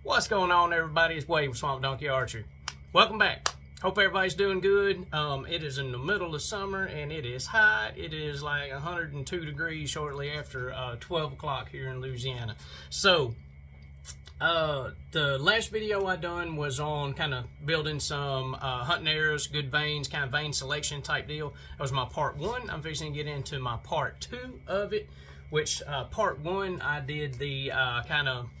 What's going on, everybody? It's Wade with Swamp Donkey Archery. Welcome back. Hope everybody's doing good. It is in the middle of summer and it is hot. It is like 102 degrees shortly after 12 o'clock here in Louisiana. So the last video I done was on kind of building some hunting arrows, good vanes, kind of vane selection type deal. That was my part one. I'm fixing to get into my part two of it, which part one I did the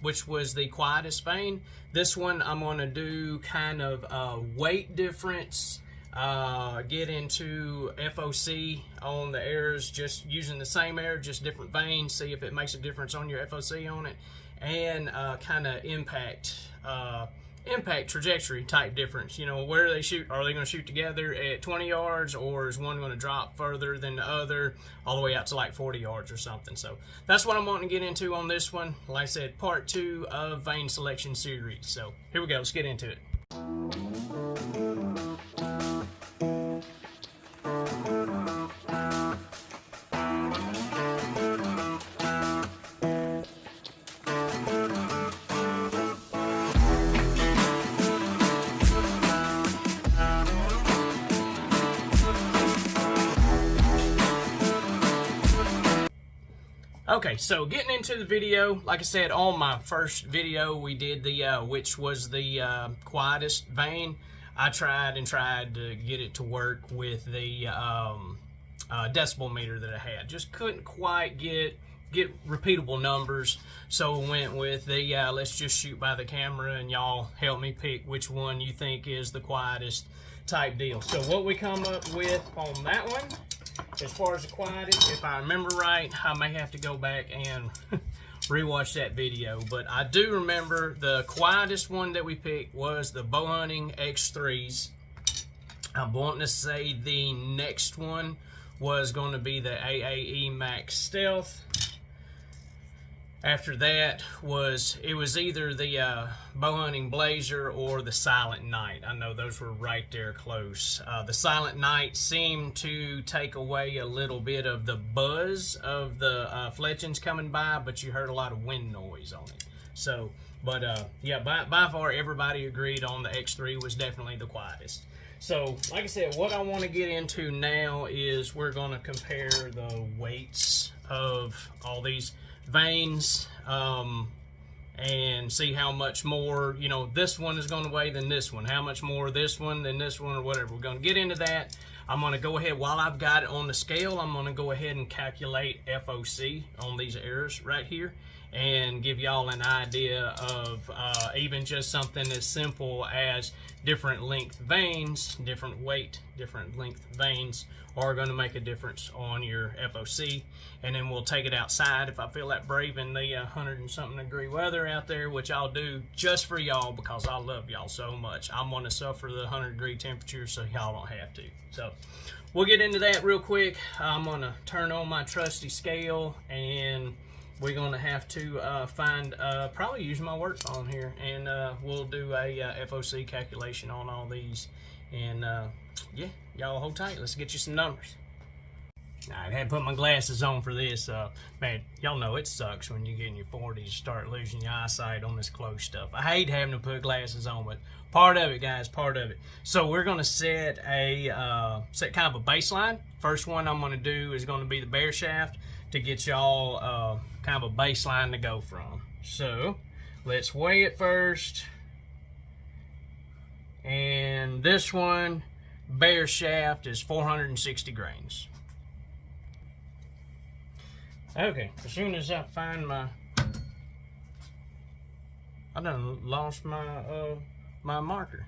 which was the quietest vane. This one I'm going to do kind of weight difference, get into FOC on the arrows, just using the same arrow, just different vanes, see if it makes a difference on your FOC on it, and kind of impact trajectory type difference. You know, where they shoot, are they going to shoot together at 20 yards, or is one going to drop further than the other all the way out to like 40 yards or something? So that's what I'm wanting to get into on this one. Like I said, part two of vane selection series. So here we go, let's get into it. Okay, so getting into the video, like I said, on my first video we did the which was the quietest vane. I tried to get it to work with the decibel meter that I had. Just couldn't quite get repeatable numbers, so went with the let's just shoot by the camera and y'all help me pick which one you think is the quietest type deal. So what we come up with on that one, as far as the quietest, if I remember right, I may have to go back and rewatch that video, but I do remember the quietest one that we picked was the bow hunting X3s. I'm wanting to say the next one was going to be the AAE Max Stealth. After that it was either the bow hunting Blazer or the Silent Night. I know those were right there close. The Silent Night seemed to take away a little bit of the buzz of the fletchings coming by, but you heard a lot of wind noise on it. So, but yeah, by far everybody agreed on the X3 was definitely the quietest. So, like I said, what I want to get into now is we're going to compare the weights of all these vanes and see how much more, you know, this one is going to weigh than this one, how much more this one than this one, or whatever. We're going to get into that. I'm going to go ahead, while I've got it on the scale, I'm going to go ahead and calculate FOC on these arrows right here and give y'all an idea of even just something as simple as different length vanes, different weight, different length vanes are going to make a difference on your FOC. And then we'll take it outside if I feel that brave in the 100 and something degree weather out there, which I'll do just for y'all because I love y'all so much. I'm going to suffer the 100-degree temperature so y'all don't have to. So we'll get into that real quick. I'm going to turn on my trusty scale, and we're going to have to probably use my work phone here, and we'll do a FOC calculation on all these. And yeah, y'all hold tight. Let's get you some numbers. I had to put my glasses on for this. Man, y'all know it sucks when you get in your 40s, start losing your eyesight on this close stuff. I hate having to put glasses on, but part of it, guys, part of it. So we're going to set kind of a baseline. First one I'm going to do is going to be the bear shaft to get y'all kind of a baseline to go from. So let's weigh it first. And this one, bear shaft, is 460 grains. Okay, as soon as I find I done lost my my marker.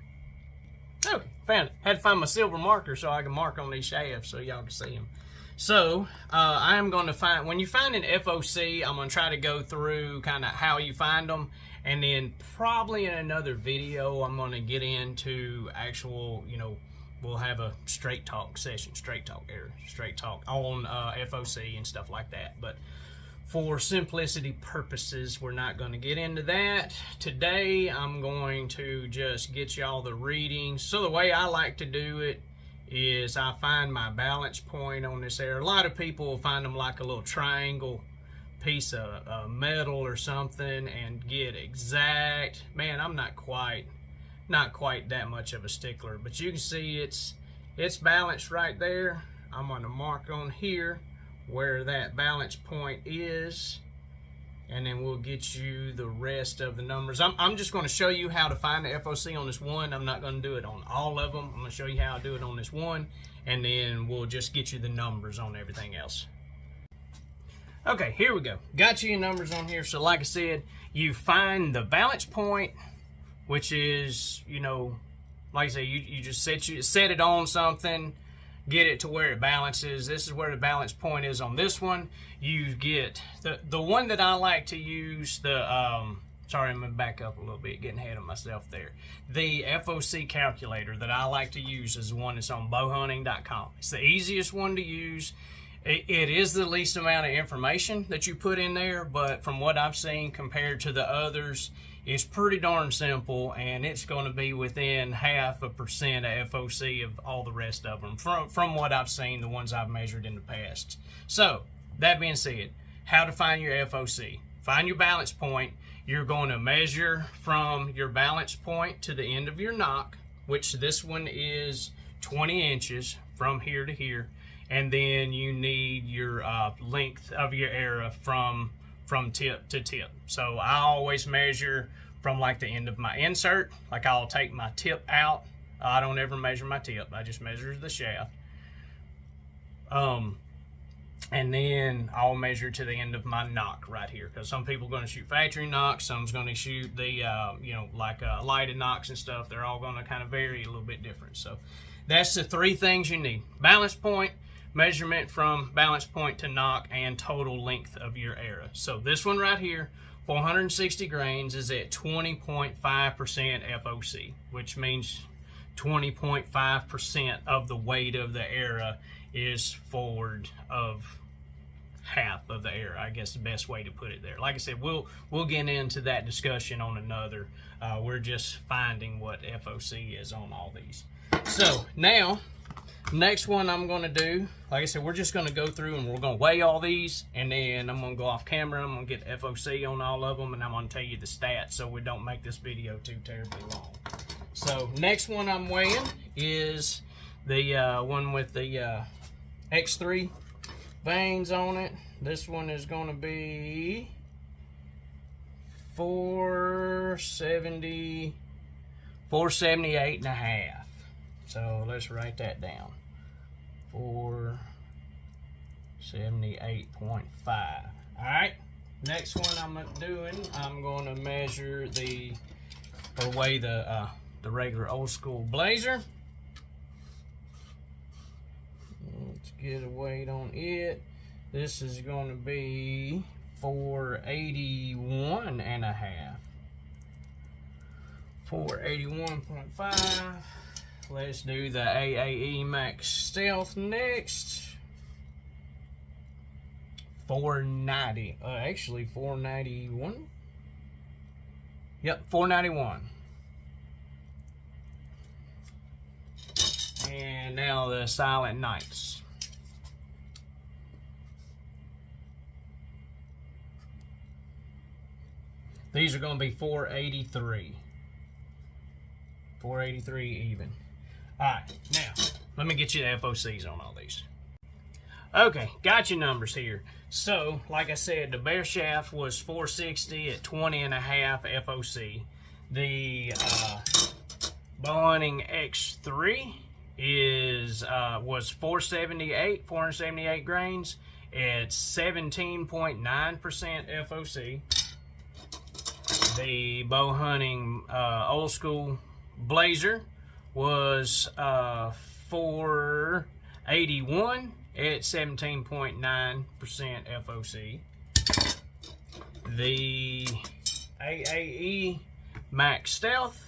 Okay, found it. Had to find my silver marker so I can mark on these shafts so y'all can see them. So I'm going to find, when you find an FOC, I'm going to try to go through kind of how you find them, and then probably in another video I'm going to get into actual, you know, we'll have a straight talk session, straight talk on FOC and stuff like that. But for simplicity purposes, we're not going to get into that. Today, I'm going to just get y'all the readings. So the way I like to do it is I find my balance point on this arrow. A lot of people will find them like a little triangle piece of metal or something and get exact. Man, I'm not quite that much of a stickler, but you can see it's balanced right there. I'm going to mark on here where that balance point is, and then we'll get you the rest of the numbers. I'm just going to show you how to find the FOC on this one. I'm not going to do it on all of them. I'm going to show you how I do it on this one, and then we'll just get you the numbers on everything else. Okay, here we go. Got you your numbers on here. So like I said, you find the balance point, which is, you know, like I say, you just set it on something, get it to where it balances. This is where the balance point is on this one. You get the one that I like to use, sorry, I'm gonna back up a little bit, getting ahead of myself there. The FOC calculator that I like to use is the one that's on bowhunting.com. It's the easiest one to use. It is the least amount of information that you put in there, but from what I've seen compared to the others, it's pretty darn simple, and it's going to be within 0.5% of FOC of all the rest of them from what I've seen, the ones I've measured in the past. So that being said, how to find your FOC. Find your balance point. You're going to measure from your balance point to the end of your nock, which this one is 20 inches from here to here. And then you need your length of your arrow from tip to tip. So I always measure from like the end of my insert. Like I'll take my tip out. I don't ever measure my tip. I just measure the shaft. And then I'll measure to the end of my nock right here. Because some people are going to shoot factory nocks. Some's going to shoot the, you know, like lighted nocks and stuff. They're all going to kind of vary a little bit different. So that's the three things you need. Balance point, measurement from balance point to nock, and total length of your arrow. So this one right here, 460 grains, is at 20.5% FOC, which means 20.5% of the weight of the arrow is forward of half of the arrow. I guess the best way to put it there. Like I said, we'll get into that discussion on another. We're just finding what FOC is on all these. So now, next one I'm going to do, like I said, we're just going to go through and we're going to weigh all these, and then I'm going to go off camera. I'm going to get the FOC on all of them, and I'm going to tell you the stats so we don't make this video too terribly long. So next one I'm weighing is the one with the X3 vanes on it. This one is going to be 478 and a half. So let's write that down. 478.5. All right. Next one I'm doing, I'm going to measure or weigh the regular old school blazer. Let's get a weight on it. This is going to be 481 and a half. 481.5. Let's do the AAE Max Stealth next. 490. Actually 491. Yep, 491. And now the Silent Nights. These are going to be 483. 483 even. Alright, now, let me get you the FOCs on all these. Okay, got your numbers here. So, like I said, the bare shaft was 460 at 20 and a half FOC. The Bowhunting X3 was 478 grains at 17.9% FOC. The Bowhunting Old School Blazer was 481 at 17.9% FOC. The AAE Max Stealth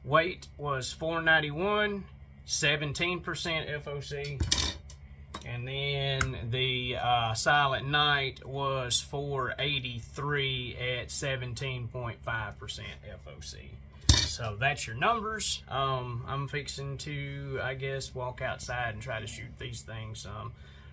weight was 491, 17% FOC. And then the Silent Night was 483 at 17.5% FOC. So that's your numbers. I'm fixing to, I guess, walk outside and try to shoot these things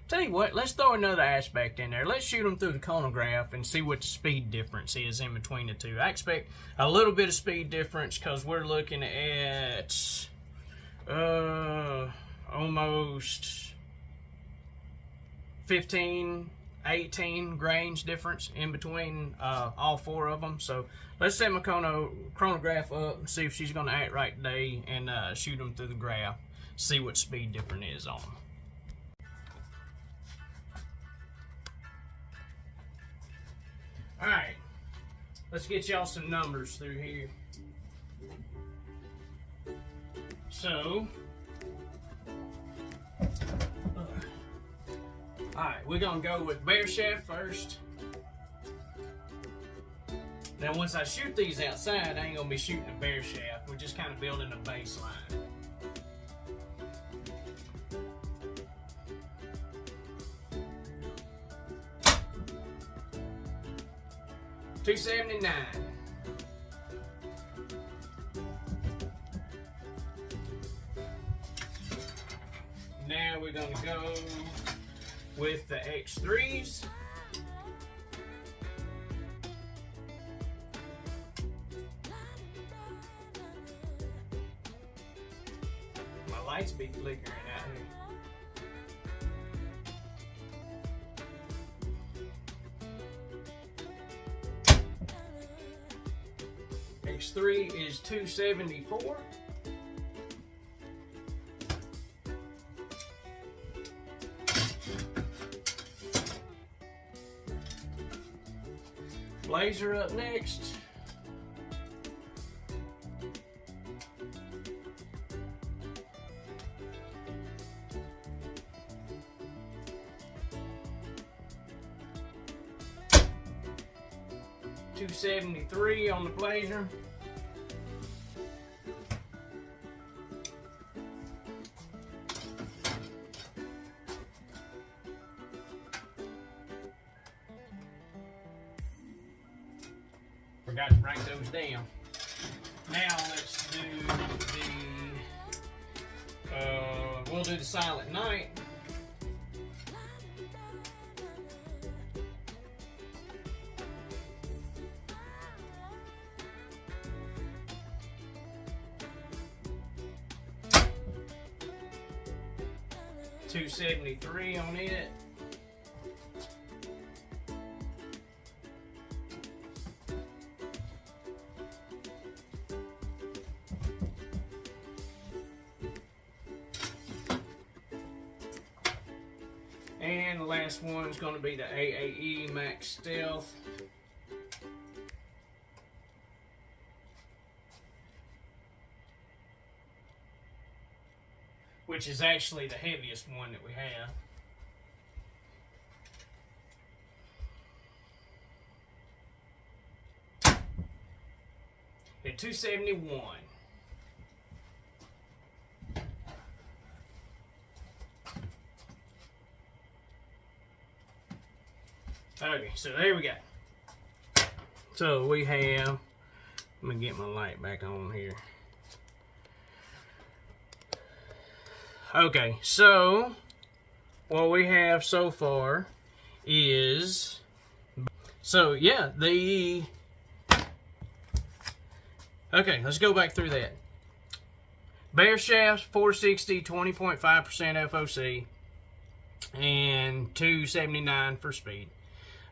Tell you what, let's throw another aspect in there. Let's shoot them through the chronograph and see what the speed difference is in between the two. I expect a little bit of speed difference because we're looking at almost 15, 18 grains difference in between all four of them. So let's set my chronograph up and see if she's going to act right today, and shoot them through the graph, see what speed difference is on them. Alright, let's get y'all some numbers through here. So, alright, we're going to go with bare shaft first. Now once I shoot these outside, I ain't going to be shooting a bare shaft. We're just kind of building a baseline. $279. Now we're going to go with the X3s. My lights be flickering out here. X3 is 274. Blazer up next. $273 on the Blazer. Forgot to write those down. Now let's do the we'll do the Silent Night. $273 on it. And the last one is going to be the AAE Max Stealth. Which is actually the heaviest one that we have. At $271. Okay, so there we go. So we have, let me get my light back on here. Okay, so what we have so far is, so yeah, okay, let's go back through that. Bare shafts, 460, 20.5% FOC, and 279 for speed.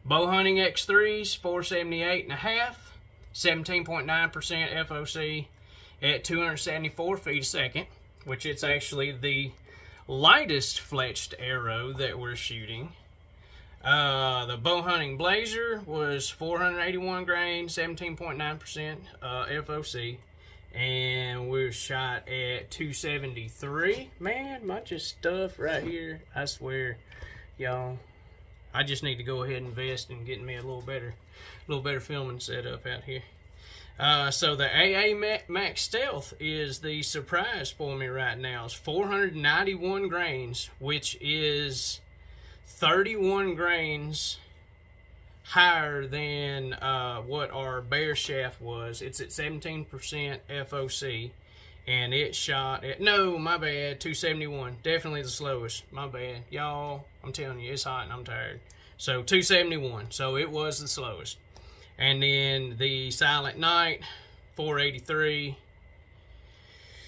Bow hunting X3s, 478.5, 17.9% FOC at 274 feet a second, which it's actually the lightest fletched arrow that we're shooting. The bow hunting Blazer was 481 grain, 17.9% FOC, and we're shot at 273. Man, bunch of stuff right here. I swear, y'all. I just need to go ahead and invest in getting me a little better filming setup out here. So the AA Max Stealth is the surprise for me right now. It's 491 grains, which is 31 grains higher than what our bare shaft was. It's at 17% FOC, and it shot at, no, my bad, 271. Definitely the slowest. My bad. Y'all, I'm telling you, it's hot and I'm tired. So 271. So it was the slowest. And then the Silent Night, 483,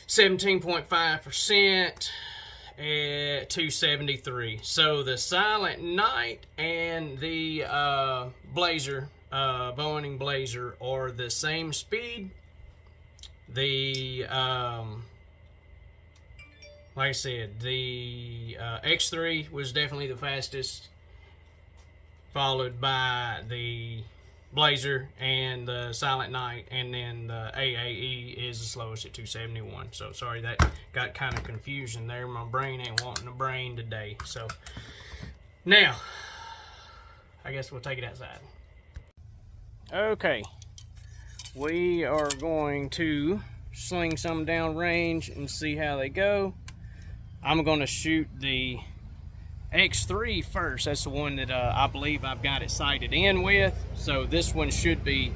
17.5% at 273. So the Silent Night and the Blazer, Boeing Blazer, are the same speed. The like I said, the X3 was definitely the fastest, followed by the Blazer and the Silent Night, and then the AAE is the slowest at 271. So sorry, that got kind of confusing there. My brain ain't wanting a brain today. So now I guess we'll take it outside. Okay, we are going to sling some down range and see how they go. I'm going to shoot the X3 first. That's the one that I believe I've got it sighted in with. So this one should be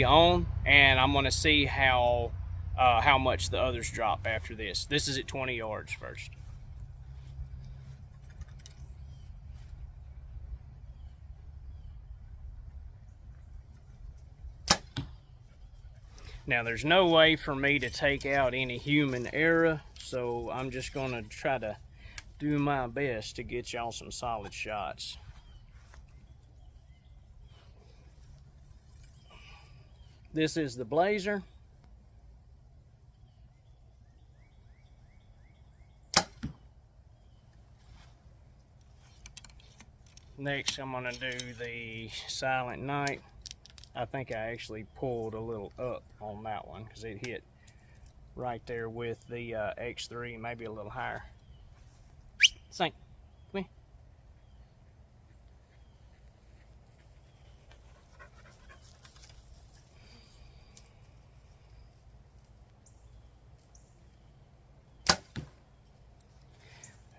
on, and I'm going to see how much the others drop after this. This is at 20 yards first. Now there's no way for me to take out any human error, so I'm just going to try to do my best to get y'all some solid shots. This is the Blazer. Next I'm going to do the Silent Night. I think I actually pulled a little up on that one because it hit right there with the X3, maybe a little higher. Sink, come here.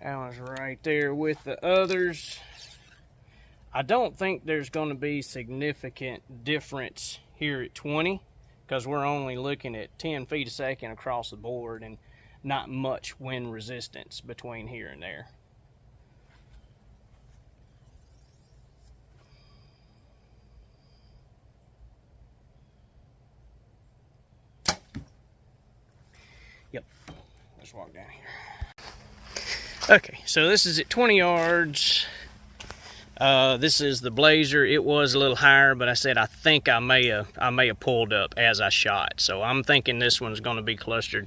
That was right there with the others. I don't think there's going to be significant difference here at 20, because we're only looking at 10 feet a second across the board and not much wind resistance between here and there. Yep, let's walk down here. Okay, so this is at 20 yards. This is the Blazer. It was a little higher, but I said I think I may have pulled up as I shot. So I'm thinking this one's going to be clustered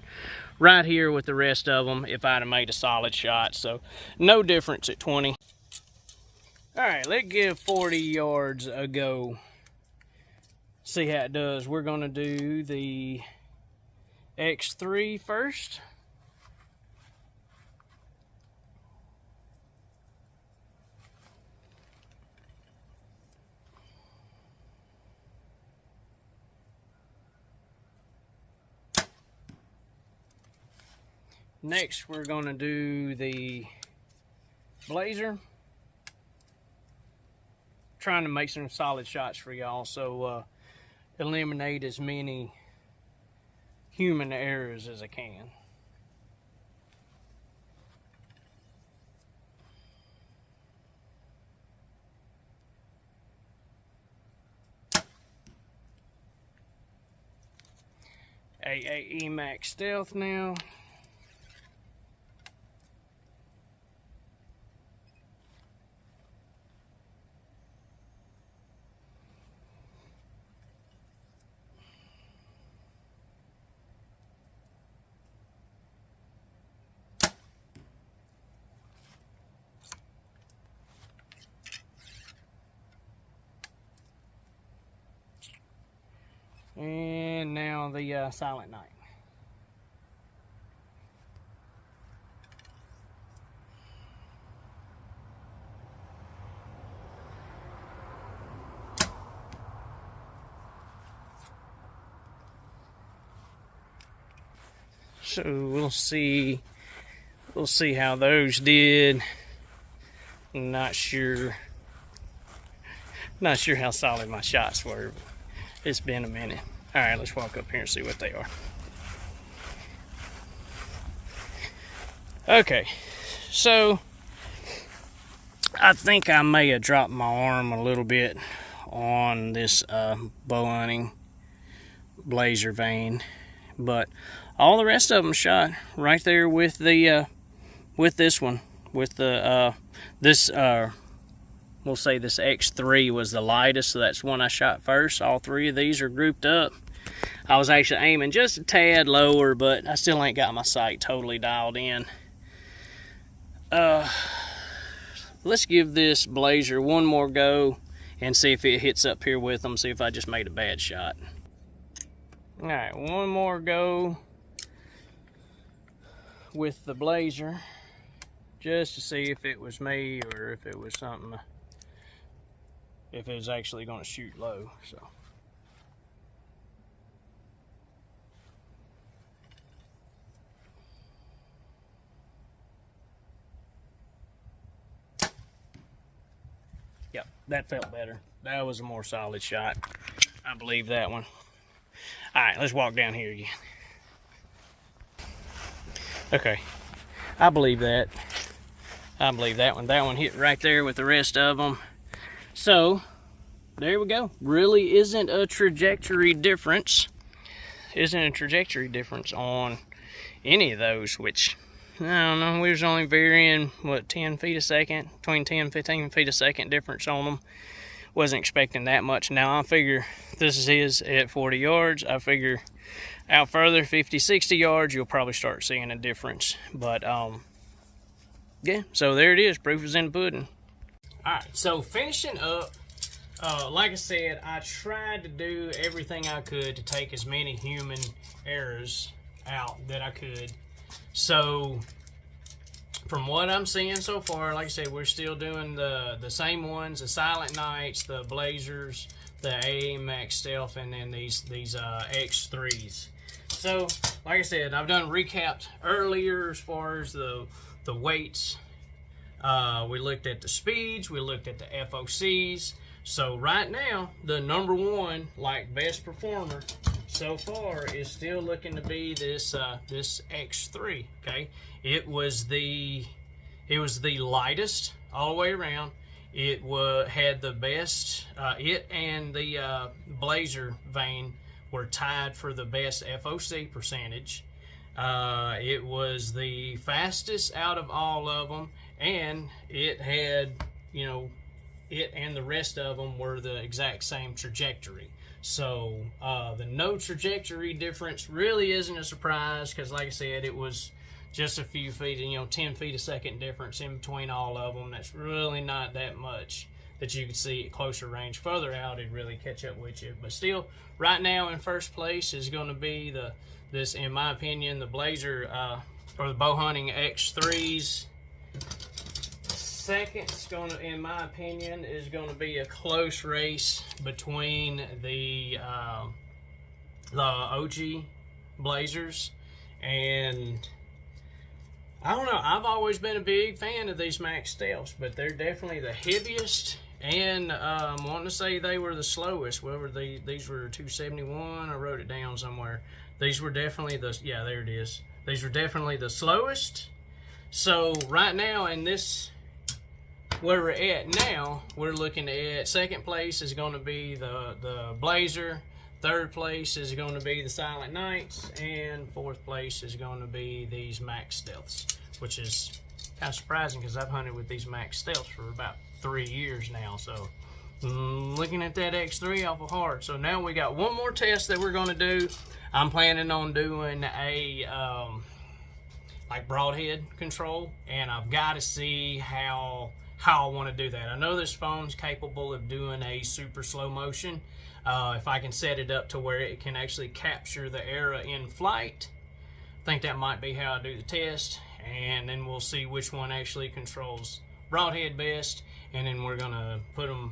right here with the rest of them if I'd have made a solid shot. So no difference at 20. All right, let's give 40 yards a go. See how it does. We're going to do the X3 first. Next, we're going to do the Blazer. Trying to make some solid shots for y'all, so eliminate as many human errors as I can. AAE Max Stealth now. And now the Silent Night. So we'll see how those did. Not sure how solid my shots were. It's been a minute. All right, let's walk up here and see what they are. Okay, so I think I may have dropped my arm a little bit on this bow hunting blazer vane, but all the rest of them shot right there with the with this one, with the we'll say this X3 was the lightest, so that's one I shot first. All three of these are grouped up. I was actually aiming just a tad lower, but I still ain't got my sight totally dialed in. Let's give this blazer one more go and see if it hits up here with them, see if I just made a bad shot. All right, one more go with the blazer just to see if it was me or if it was something, if it was actually going to shoot low. So yep, that felt better. That was a more solid shot. I believe that one. All right, let's walk down here again. Okay, I believe that. I believe that one. That one hit right there with the rest of them. So, there we go. Really isn't a trajectory difference. Isn't a trajectory difference on any of those, which, I don't know, we was only varying, what, 10 feet a second? Between 10 and 15 feet a second difference on them. Wasn't expecting that much. Now, I figure this is at 40 yards. I figure out further, 50, 60 yards, you'll probably start seeing a difference. But, yeah, so there it is. Proof is in the pudding. All right, so finishing up, like I said, I tried to do everything I could to take as many human errors out that I could. So, from what I'm seeing so far, like I said, we're still doing the same ones, the Silent Nights, the Blazers, the AA Max Stealth, and then these X3s. So, like I said, I've done recapped earlier as far as the weights. We looked at the speeds, we looked at the FOCs. So right now, the number one, like, best performer so far is still looking to be this this X3. Okay, it was the lightest all the way around. It had the best. It and the Blazer vane were tied for the best FOC percentage. It was the fastest out of all of them, and it had, you know, it and the rest of them were the exact same trajectory. So the no trajectory difference really isn't a surprise, because like I said, it was just a few feet, you know, 10 feet a second difference in between all of them. That's really not that much that you can see at closer range. Further out, it'd really catch up with you. But still, right now in first place is going to be this, in my opinion, the Blazer or the bow hunting X3s. Second, in my opinion, is going to be a close race between the OG Blazers, and I don't know, I've always been a big fan of these Max Stealths, but they're definitely the heaviest, and I'm wanting to say they were the slowest. Whether these were 271, I wrote it down somewhere. These were definitely the, yeah, there it is. These were definitely the slowest. So right now in this, where we're at now, we're looking at second place is going to be the Blazer, third place is going to be the Silent Nights, and fourth place is going to be these Max Stealths, which is kind of surprising because I've hunted with these Max Stealths for about 3 years now. So looking at that X3 awful hard. So now we got one more test that we're going to do. I'm planning on doing a like broadhead control, and I've got to see how I want to do that. I know this phone's capable of doing a super slow motion. If I can set it up to where it can actually capture the era in flight, I think that might be how I do the test, and then we'll see which one actually controls broadhead best, and then we're gonna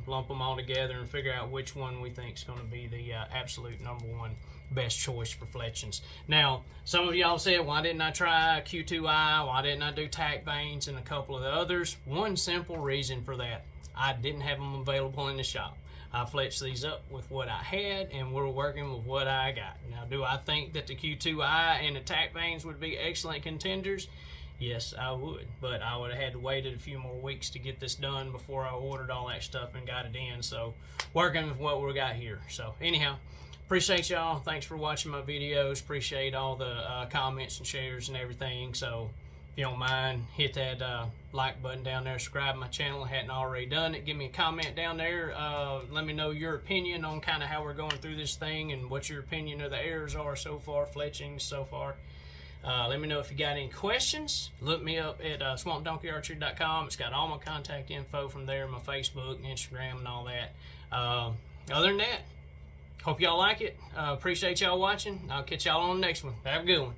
lump them all together and figure out which one we think is gonna be the absolute #1 best choice for fletchings. Now, some of y'all said, why didn't I try Q2i? Why didn't I do tack vanes and a couple of the others? One simple reason for that: I didn't have them available in the shop. I fletched these up with what I had, and we're working with what I got. Now, do I think that the Q2i and the tack vanes would be excellent contenders? Yes, I would, but I would have had to wait a few more weeks to get this done before I ordered all that stuff and got it in. So, working with what we got here. So, anyhow, appreciate y'all. Thanks for watching my videos. Appreciate all the comments and shares and everything. So, if you don't mind, hit that like button down there. Subscribe to my channel. I hadn't already done it. Give me a comment down there. Let me know your opinion on kind of how we're going through this thing and what your opinion of the errors are so far, fletching so far. Let me know if you got any questions. Look me up at swampdonkeyarchery.com. It's got all my contact info from there, my Facebook, Instagram, and all that. Other than that, hope y'all like it. Appreciate y'all watching. I'll catch y'all on the next one. Have a good one.